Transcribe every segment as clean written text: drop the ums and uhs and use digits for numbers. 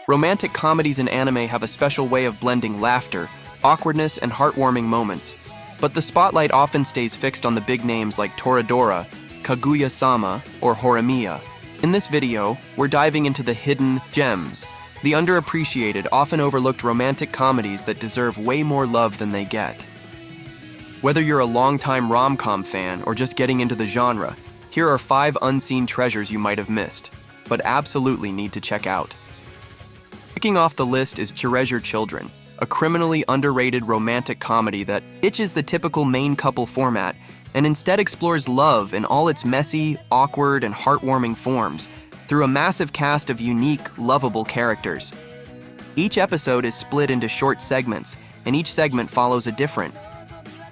Romantic comedies in anime have a special way of blending laughter, awkwardness, and heartwarming moments. But the spotlight often stays fixed on the big names like Toradora, Kaguya-sama, or Horimiya. In this video, we're diving into the hidden gems, the underappreciated, often overlooked romantic comedies that deserve way more love than they get. Whether you're a longtime rom-com fan or just getting into the genre, here are 5 unseen treasures you might have missed, but absolutely need to check out. Kicking off the list is Tsurezure Children, a criminally underrated romantic comedy that ditches the typical main couple format and instead explores love in all its messy, awkward, and heartwarming forms through a massive cast of unique, lovable characters. Each episode is split into short segments, and each segment follows a different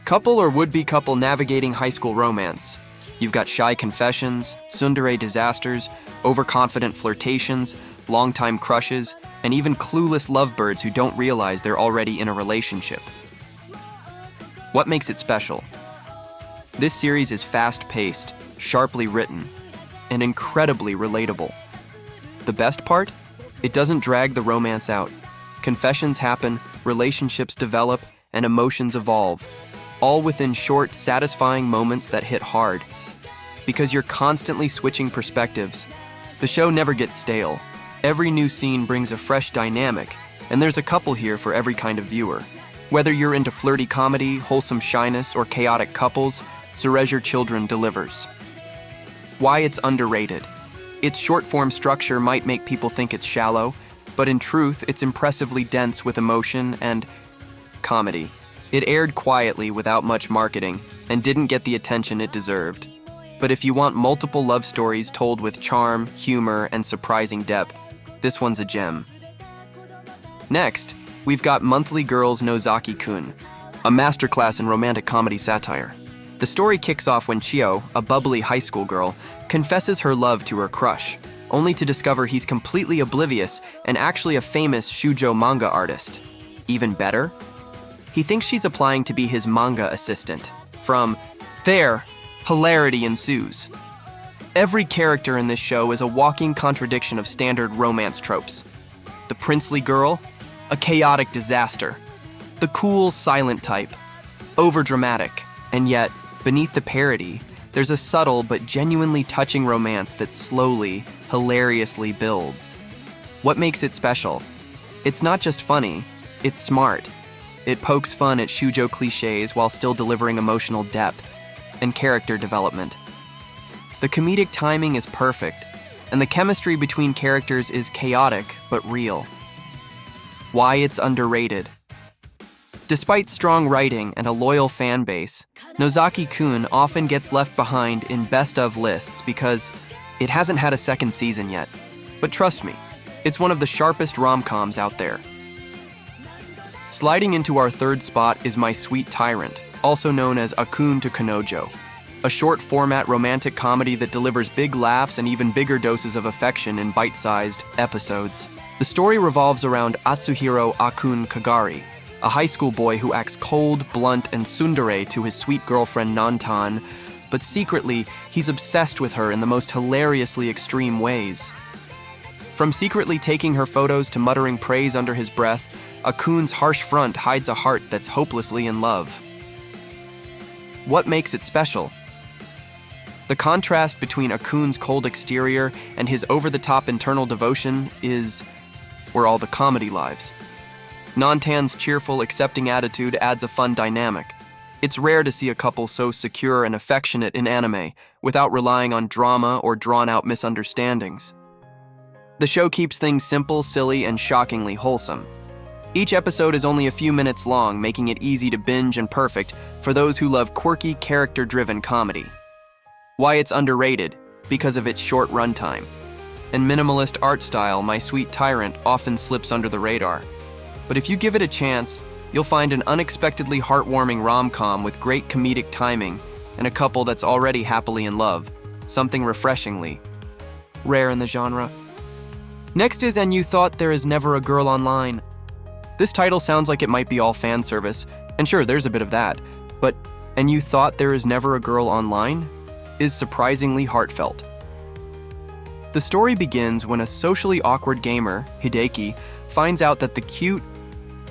couple or would-be couple navigating high school romance. You've got shy confessions, tsundere disasters, overconfident flirtations, longtime crushes, and even clueless lovebirds who don't realize they're already in a relationship. What makes it special? This series is fast-paced, sharply written, and incredibly relatable. The best part? It doesn't drag the romance out. Confessions happen, relationships develop, and emotions evolve, all within short, satisfying moments that hit hard. Because you're constantly switching perspectives, the show never gets stale. Every new scene brings a fresh dynamic, and there's a couple here for every kind of viewer. Whether you're into flirty comedy, wholesome shyness, or chaotic couples, Tsurezure Children delivers. Why it's underrated. Its short-form structure might make people think it's shallow, but in truth, it's impressively dense with emotion and comedy. It aired quietly without much marketing and didn't get the attention it deserved. But if you want multiple love stories told with charm, humor, and surprising depth, this one's a gem. Next, we've got Monthly Girl's Nozaki-kun, a masterclass in romantic comedy satire. The story kicks off when Chio, a bubbly high school girl, confesses her love to her crush, only to discover he's completely oblivious and actually a famous shoujo manga artist. Even better? He thinks she's applying to be his manga assistant. From there, hilarity ensues. Every character in this show is a walking contradiction of standard romance tropes. The princely girl, a chaotic disaster. The cool, silent type, overdramatic, and yet, beneath the parody, there's a subtle but genuinely touching romance that slowly, hilariously builds. What makes it special? It's not just funny, it's smart. It pokes fun at shoujo cliches while still delivering emotional depth and character development. The comedic timing is perfect, and the chemistry between characters is chaotic but real. Why it's underrated. Despite strong writing and a loyal fan base, Nozaki-kun often gets left behind in best-of lists because it hasn't had a second season yet. But trust me, it's one of the sharpest rom-coms out there. Sliding into our third spot is My Sweet Tyrant, also known as Akkun to Kanojo, a short-format romantic comedy that delivers big laughs and even bigger doses of affection in bite-sized episodes. The story revolves around Atsuhiro Akkun Kagari, a high school boy who acts cold, blunt, and tsundere to his sweet girlfriend Nantan, but secretly, he's obsessed with her in the most hilariously extreme ways. From secretly taking her photos to muttering praise under his breath, Akkun's harsh front hides a heart that's hopelessly in love. What makes it special? The contrast between Akkun's cold exterior and his over-the-top internal devotion is where all the comedy lives. Nantan's cheerful, accepting attitude adds a fun dynamic. It's rare to see a couple so secure and affectionate in anime without relying on drama or drawn-out misunderstandings. The show keeps things simple, silly, and shockingly wholesome. Each episode is only a few minutes long, making it easy to binge and perfect for those who love quirky, character-driven comedy. Why it's underrated? Because of its short runtime. And minimalist art style, My Sweet Tyrant often slips under the radar. But if you give it a chance, you'll find an unexpectedly heartwarming rom-com with great comedic timing and a couple that's already happily in love, something refreshingly rare in the genre. Next is And You Thought There Is Never a Girl Online. This title sounds like it might be all fan service, and sure, there's a bit of that, but And You Thought There Is Never a Girl Online is surprisingly heartfelt. The story begins when a socially awkward gamer, Hideki, finds out that the cute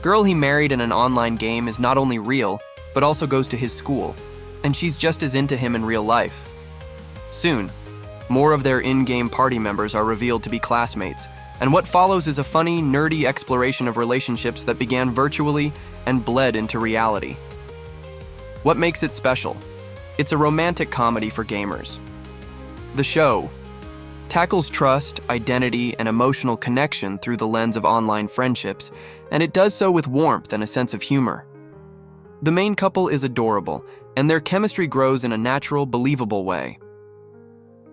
girl he married in an online game is not only real, but also goes to his school, and she's just as into him in real life. Soon, more of their in-game party members are revealed to be classmates, and what follows is a funny, nerdy exploration of relationships that began virtually and bled into reality. What makes it special? It's a romantic comedy for gamers. The show tackles trust, identity, and emotional connection through the lens of online friendships, and it does so with warmth and a sense of humor. The main couple is adorable, and their chemistry grows in a natural, believable way.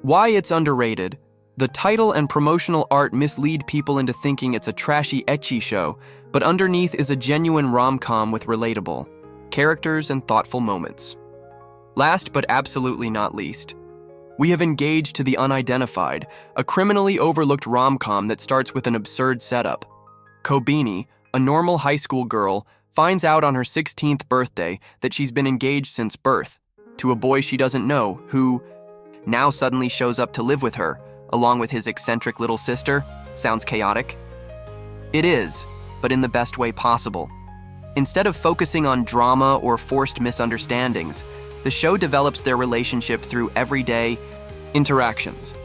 Why it's underrated? The title and promotional art mislead people into thinking it's a trashy ecchi show, but underneath is a genuine rom-com with relatable characters and thoughtful moments. Last but absolutely not least, we have engaged to the Unidentified, a criminally overlooked rom-com that starts with an absurd setup. Kobini, a normal high school girl, finds out on her 16th birthday that she's been engaged since birth to a boy she doesn't know who now suddenly shows up to live with her, along with his eccentric little sister. Sounds chaotic? It is, but in the best way possible. Instead of focusing on drama or forced misunderstandings, the show develops their relationship through everyday interactions.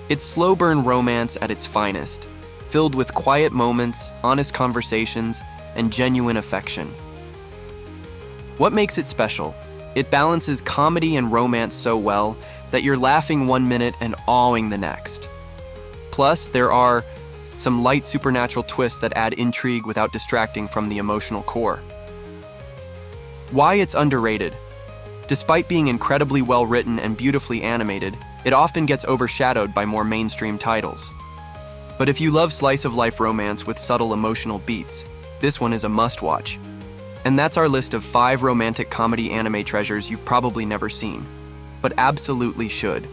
It's slow-burn romance at its finest, filled with quiet moments, honest conversations, and genuine affection. What makes it special? It balances comedy and romance so well that you're laughing 1 minute and awing the next. Plus, there are some light supernatural twists that add intrigue without distracting from the emotional core. Why it's underrated? Despite being incredibly well written and beautifully animated, it often gets overshadowed by more mainstream titles. But if you love slice-of-life romance with subtle emotional beats, this one is a must-watch. And that's our list of 5 romantic comedy anime treasures you've probably never seen, but absolutely should.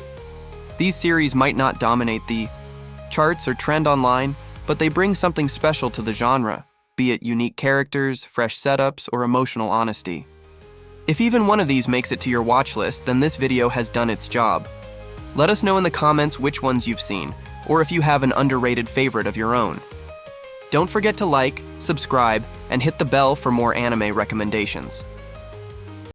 These series might not dominate the charts or trend online, but they bring something special to the genre, be it unique characters, fresh setups, or emotional honesty. If even one of these makes it to your watch list, then this video has done its job. Let us know in the comments which ones you've seen, or if you have an underrated favorite of your own. Don't forget to like, subscribe, and hit the bell for more anime recommendations.